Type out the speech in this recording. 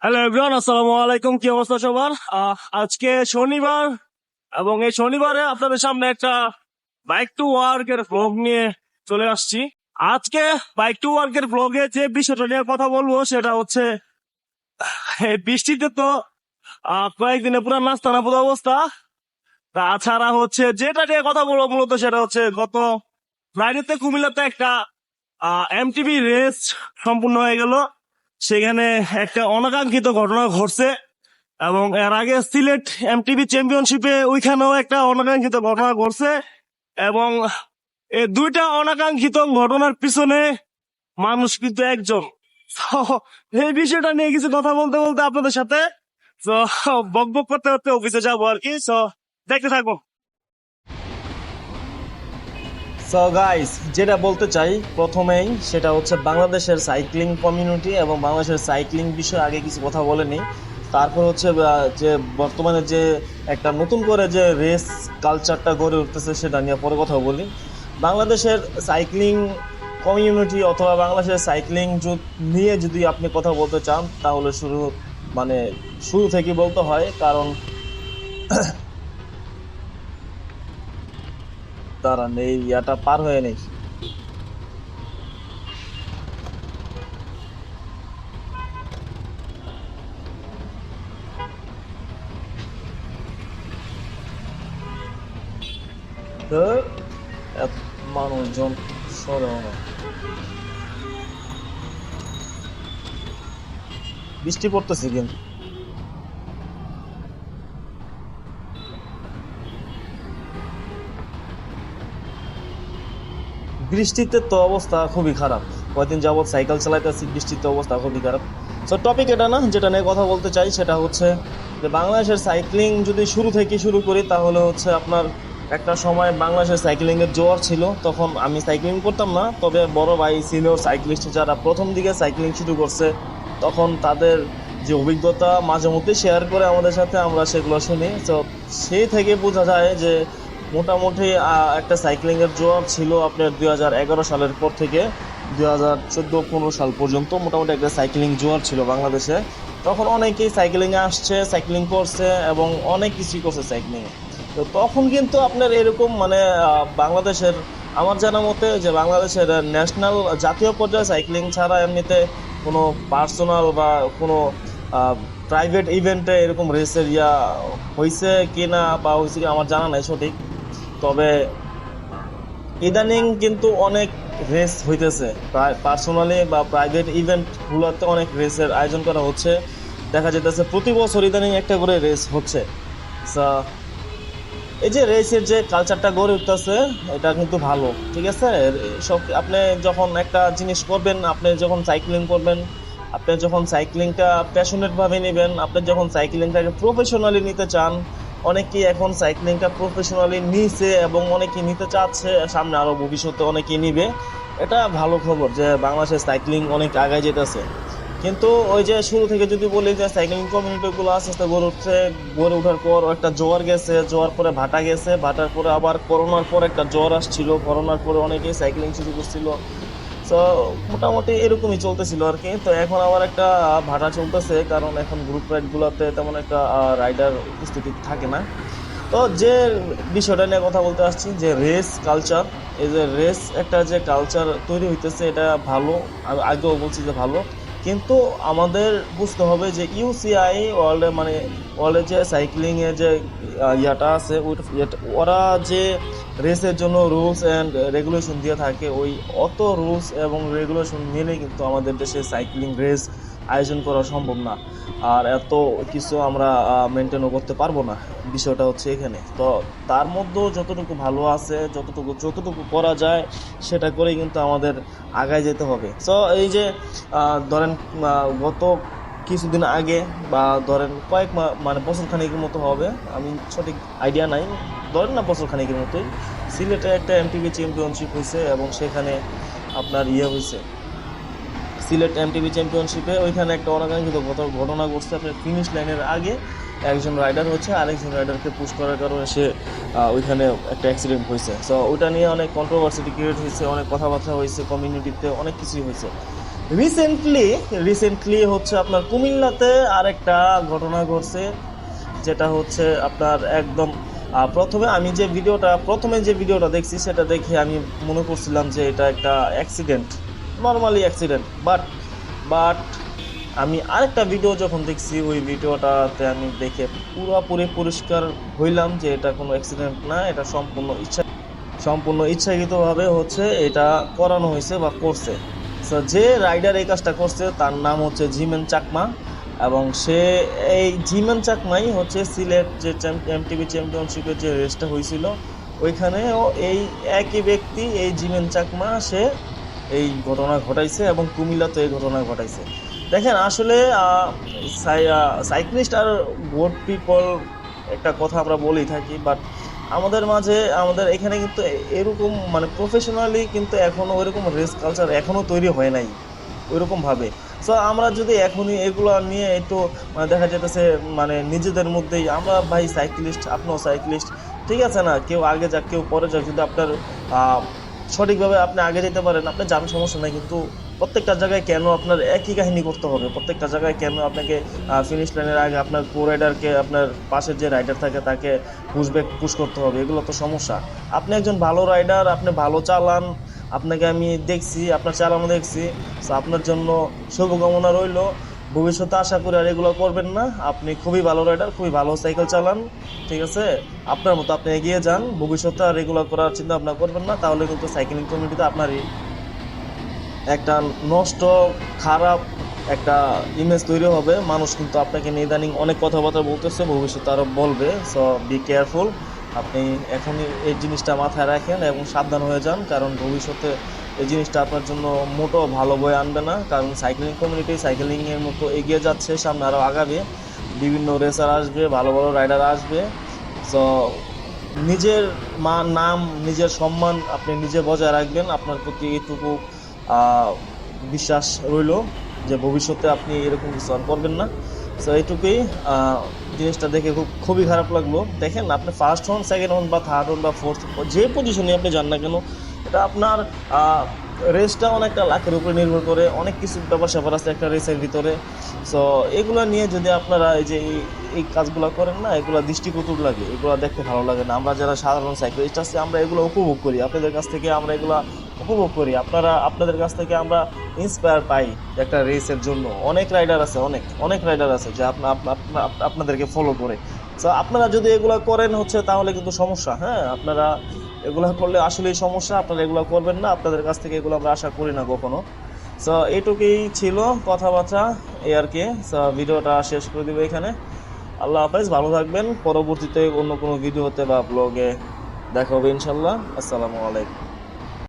Hello everyone, আসসালামু আলাইকুম। কি অবস্থা সবার? আজকে শনিবার এবং এই শনিবারে আপনাদের সামনে একটা বাইক টু ওয়ার্ক এর ভ্লগ নিয়ে চলে আসছি। আজকে বাইক টু ওয়ার্ক এর ভ্লগে যে বিষয়টা নিয়ে কথা বলবো সেটা হচ্ছে এই বৃষ্টিতে তো কয়েকদিনে পুরো নাস্তা নাবুদ অবস্থা। তাছাড়া হচ্ছে যেটা নিয়ে কথা বলবো মূলত সেটা হচ্ছে গত ফ্রাইডেতে কুমিল্লাতে একটা এমটিভি রেস সম্পূর্ণ হয়ে গেল। সেখানে একটা অনাকাঙ্ক্ষিত ঘটনা ঘটছে এবং এর আগে সিলেট এমটিভি চ্যাম্পিয়নশিপে ওইখানেও একটা অনাকাঙ্ক্ষিত ঘটনা ঘটছে এবং এই দুইটা অনাকাঙ্ক্ষিত ঘটনার পিছনে মানুষ কিন্তু একজন। তো এই বিষয়টা নিয়ে কিছু কথা বলতে বলতে আপনাদের সাথে তো বক বক করতে করতে অফিসে যাবো আর কি। তো দেখতে থাকবো। সো গাইস, যেটা বলতে চাই প্রথমেই সেটা হচ্ছে বাংলাদেশের সাইক্লিং কমিউনিটি এবং বাংলাদেশের সাইক্লিং বিষয়ে আগে কিছু কথা বলেনি। তারপর হচ্ছে যে বর্তমানে যে একটা নতুন করে যে রেস কালচারটা গড়ে উঠতেছে সেটা নিয়ে পরে কথা বলি। বাংলাদেশের সাইক্লিং কমিউনিটি অথবা বাংলাদেশের সাইক্লিং নিয়ে যদি আপনি কথা বলতে চান তাহলে শুরু থেকে বলতে হয়, কারণ তারা নেই ইয়াটা পার হয়ে নেই। তো এত মানুষজন সরেও না। বৃষ্টি পড়তেছে কিন্তু বৃষ্টিতে তো অবস্থা খুবই খারাপ। কয়দিন যাবত সাইকেল চালাইতেছি, বৃষ্টিতে অবস্থা খুবই খারাপ। সো টপিক এটা না, যেটা নিয়ে কথা বলতে চাই সেটা হচ্ছে যে বাংলাদেশের সাইক্লিং যদি শুরু থেকে শুরু করি তাহলে হচ্ছে আপনার একটা সময় বাংলাদেশের সাইক্লিং এর জোয়ার ছিল। তখন আমি সাইক্লিং করতাম না, তবে বড় ভাই সিনিয়র সাইক্লিস্ট যারা প্রথম দিকে সাইক্লিং শুরু করছে তখন তাদের যে অভিজ্ঞতা মাঝে মধ্যে শেয়ার করে আমাদের সাথে, আমরা সেগুলো শুনি। তো সেই থেকে বোঝা যায় যে মোটামুটি একটা সাইক্লিং এর জোয়ার ছিল আপনার 2011 সালের পর থেকে 2014-15 সাল পর্যন্ত মোটামুটি একটা সাইক্লিং জোয়ার ছিল বাংলাদেশে। তখন অনেকেই সাইক্লিং এ আসছে, সাইক্লিং করছে এবং অনেক কিছুই করছে সাইক্লিং। তো তখন কিন্তু আপনার এরকম বাংলাদেশের আমার জানা মতে যে বাংলাদেশের ন্যাশনাল জাতীয় পর্যায়ে সাইক্লিং ছাড়া এমনিতে কোনো পার্সোনাল বা কোনো প্রাইভেট ইভেন্টে এরকম রেসের হয়েছে কিনা বা হয়েছে কি আমার জানা নাই সঠিক। তবে ইদানিং কিন্তু অনেক রেস হইতেছে, পার্সোনালি বা প্রাইভেট ইভেন্টগুলোতে অনেক রেসের আয়োজন করা হচ্ছে। দেখা যেতেছে প্রতি বছর ইদানিং একটা করে রেস হচ্ছে। So, এই যে রেসের যে কালচারটা গড়ে উঠতেছে এটা কিন্তু ভালো, ঠিক আছে। সব আপনি যখন একটা জিনিস করবেন, আপনি যখন সাইক্লিং করবেন, আপনি যখন সাইক্লিংটা প্যাশনেট ভাবে নেবেন, আপনি যখন সাইক্লিংটাকে প্রফেশনালি নিতে চান, অনেকেই এখন সাইক্লিংটা প্রফেশনালি নিছে এবং অনেকেই নিতে চাচ্ছে, সামনে আরো ভবিষ্যতে অনেকেই নিবে। এটা ভালো খবর যে বাংলাদেশের সাইক্লিং অনেক আগায় যেতেছে। কিন্তু ওই যে শুরু থেকে যদি বলি যে সাইক্লিং কমিউনিটি গুলো আস্তে আস্তে গড়ে উঠছে, গড়ে ওঠার পর একটা জোয়ার গেছে, জোয়ার পরে ভাটা গেছে, ভাটার পরে আবার করোনার পর একটা জ্বর আসছিল, করোনার পরে অনেকেই সাইক্লিং শুরু করছিল। তো মোটামুটি এরকমই চলতেছিল আর কি। তো এখন আবার একটা ভাটা চলতেছে, কারণ এখন গ্রুপ রাইড গুলাতে তেমন একটা রাইডার উপস্থিতি থাকে না। তো যে বিষয়টা নিয়ে কথা বলতে আসছি যে রেস কালচার, এই যে রেস একটা যে কালচার তৈরি হইতেছে এটা ভালো। আমি আগেও বলছি যে ভালো, কিন্তু আমাদের বুঝতে হবে যে ইউসিআই ওয়ার্ল্ডে ওয়ার্ল্ডে যে সাইক্লিং এর যে ইয়াটা আছে ওরা যে রেসের জন্য রুলস অ্যান্ড রেগুলেশন দিয়ে থাকে, ওই অত রুলস এবং রেগুলেশন মেনে কিন্তু আমাদের দেশে সাইক্লিং রেস আয়োজন করা সম্ভব না। আর এত কিছু আমরা মেনটেনও করতে পারবো না। বিষয়টা হচ্ছে এখানে। তো তার মধ্যেও যতটুকু ভালো আছে, যতটুকু করা যায় সেটা করেই কিন্তু আমাদের আগায় যেতে হবে। সো এই যে ধরেন গত কিছুদিন আগে বা ধরেন কয়েক বছর খানিকের মতো হবে, আমি সঠিক আইডিয়া নাই, ধরেন না বছর খানিকের মতোই, সিলেটে একটা এমটিভি চ্যাম্পিয়নশিপ হয়েছে এবং সেখানে আপনার হয়েছে সিলেট এমটিভি চ্যাম্পিয়নশিপে। ওইখানে একটা অনাকাঙ্ক্ষিত ঘটনা ঘটছে। আপনার ফিনিশ লাইনের আগে একজন রাইডার হচ্ছে আরেকজন রাইডারকে পুশ করার কারণে সে ওইখানে একটা অ্যাক্সিডেন্ট হয়েছে। সো ওইটা নিয়ে অনেক কন্ট্রোভার্সি ক্রিয়েট হয়েছে, অনেক কথাবার্তা হয়েছে, কমিউনিটিতে অনেক কিছুই হয়েছে। রিসেন্টলি হচ্ছে আপনার কুমিল্লাতে আরেকটা ঘটনা ঘটছে, যেটা হচ্ছে আপনার একদম প্রথমে যে ভিডিওটা দেখছি সেটা দেখে আমি মনে করছিলাম যে এটা একটা অ্যাক্সিডেন্ট, নর্মালি অ্যাক্সিডেন্ট, বাট আমি আরেকটা ভিডিও যখন দেখছি ওই ভিডিওটাতে আমি দেখে পুরোপুরি পরিষ্কার হইলাম যে এটা কোনো অ্যাক্সিডেন্ট না, এটা সম্পূর্ণ ইচ্ছাকৃতভাবে হচ্ছে এটা করানো হয়েছে বা করছে। So, যে রাইডার এই কাজটা করছে তার নাম হচ্ছে জিমেন চাকমা, এবং সে এই জিমেন চাকমাই হচ্ছে সিলেট যে এমটিবি চ্যাম্পিয়নশিপের যে রেসটা হয়েছিল ওইখানেও এই একই ব্যক্তি, এই জিমেন চাকমা, সে এই ঘটনা ঘটাইছে এবং কুমিল্লাতে এই ঘটনা ঘটাইছে। দেখেন আসলে সাইক্লিস্ট আর গোড পিপল একটা কথা আমরা বলেই থাকি, বাট আমাদের এখানে কিন্তু এরকম মানে প্রফেশনালি কিন্তু এখনো ওইরকম রেস কালচার এখনো তৈরি হয় নাই ওইরকম ভাবে। সো আমরা যদি এখনই এগুলো নিয়ে একটু মানে দেখা যেতেছে মানে নিজেদের মধ্যেই আমরা ভাই সাইক্লিস্ট, আপনিও সাইক্লিস্ট, ঠিক আছে না, কেউ আগে যাক কেউ পরে যাক, যদি আপনার সঠিকভাবে আপনি আগে যেতে পারেন আপনি যান, সমস্যা নাই, কিন্তু প্রত্যেকটা জায়গায় কেন আপনার একই কাহিনী করতে হবে? প্রত্যেকটা জায়গায় কেন আপনাকে ফিনিশ লাইনের আগে আপনার কো রাইডারকে, আপনার পাশের যে রাইডার থাকে তাকে পুশ করতে হবে? এগুলো তো সমস্যা। আপনি একজন ভালো রাইডার, আপনি ভালো চালান, আপনাকে আমি দেখছি, আপনার চালানো দেখছি, তো আপনার জন্য শুভকামনা রইল। ভবিষ্যতে আশা করি আর এগুলো করবেন না। আপনি খুবই ভালো রাইডার, খুবই ভালো সাইকেল চালান, ঠিক আছে? আপনার মতো আপনি এগিয়ে যান, ভবিষ্যতে আর এগুলো করার চিন্তা ভাবনা করবেন না, তাহলে কিন্তু সাইকেলিং কমিউনিটিতে আপনারই একটা নষ্ট, খারাপ একটা ইমেজ তৈরি হবে। মানুষ কিন্তু আপনাকে নিয়ে ইদানিং অনেক কথাবার্তা বলতেছে, ভবিষ্যতে আরও বলবে। So be careful. আপনি এখনই এই জিনিসটা মাথায় রাখেন এবং সাবধান হয়ে যান, কারণ ভবিষ্যতে এই জিনিসটা আপনার জন্য মোটো ভালো বয়ে আনবে না। কারণ সাইক্লিং কমিউনিটি সাইকেলিংয়ের মতো এগিয়ে যাচ্ছে, সামনে আরও আগাবে, বিভিন্ন রেসার আসবে, ভালো ভালো রাইডার আসবে। সো নিজের নাম, নিজের সম্মান আপনি নিজে বজায় রাখবেন। আপনার প্রতি এইটুকু আহ, বিশ্বাস রইল যে ভবিষ্যতে আপনি এরকম কিছু আর করবেন না। সো এইটুকুই। জিনিসটা দেখে খুবই খারাপ লাগলো। দেখেন আপনি ফার্স্ট হন, সেকেন্ড হন, বা থার্ড হন, বা ফোর্থ, যে পজিশনে আপনি যান না কেন, এটা আপনার রেসটা অনেকটা লাখের উপরে নির্ভর করে, অনেক কিছু ব্যাপার স্যাপার আছে একটা রেসের ভিতরে। সো এগুলো নিয়ে যদি আপনারা এই যে এই কাজগুলো করেন না, এগুলো দৃষ্টিকটু লাগে, এগুলো দেখতে ভালো লাগে না। আমরা যারা সাধারণ সাইক্লিস্ট আছি আমরা এগুলো উপভোগ করি, আপনাদের কাছ থেকে আমরা এগুলো উপভোগ করি, আপনাদের কাছ থেকে আমরা ইন্সপায়ার পাই একটা রেসের জন্য। অনেক রাইডার আছে, অনেক রাইডার আছে যে আপনাদেরকে ফলো করে। সো আপনারা যদি এগুলো করেন হচ্ছে তাহলে কিন্তু সমস্যা। হ্যাঁ, আপনারা এগুলো করলে আসলেই সমস্যা, আপনারা এগুলো করবেন না, আপনাদের কাছ থেকে এগুলো আমরা আশা করি না কখনো। সো এইটুকুই ছিল কথাবার্তা, এই আর কি। সো ভিডিওটা শেষ করে দিব এখানে। আল্লাহ হাফেজ, ভালো থাকবেন। পরবর্তীতে অন্য কোনো ভিডিওতে বা ব্লগে দেখা হবে ইনশাল্লাহ। আসসালামু আলাইকুম।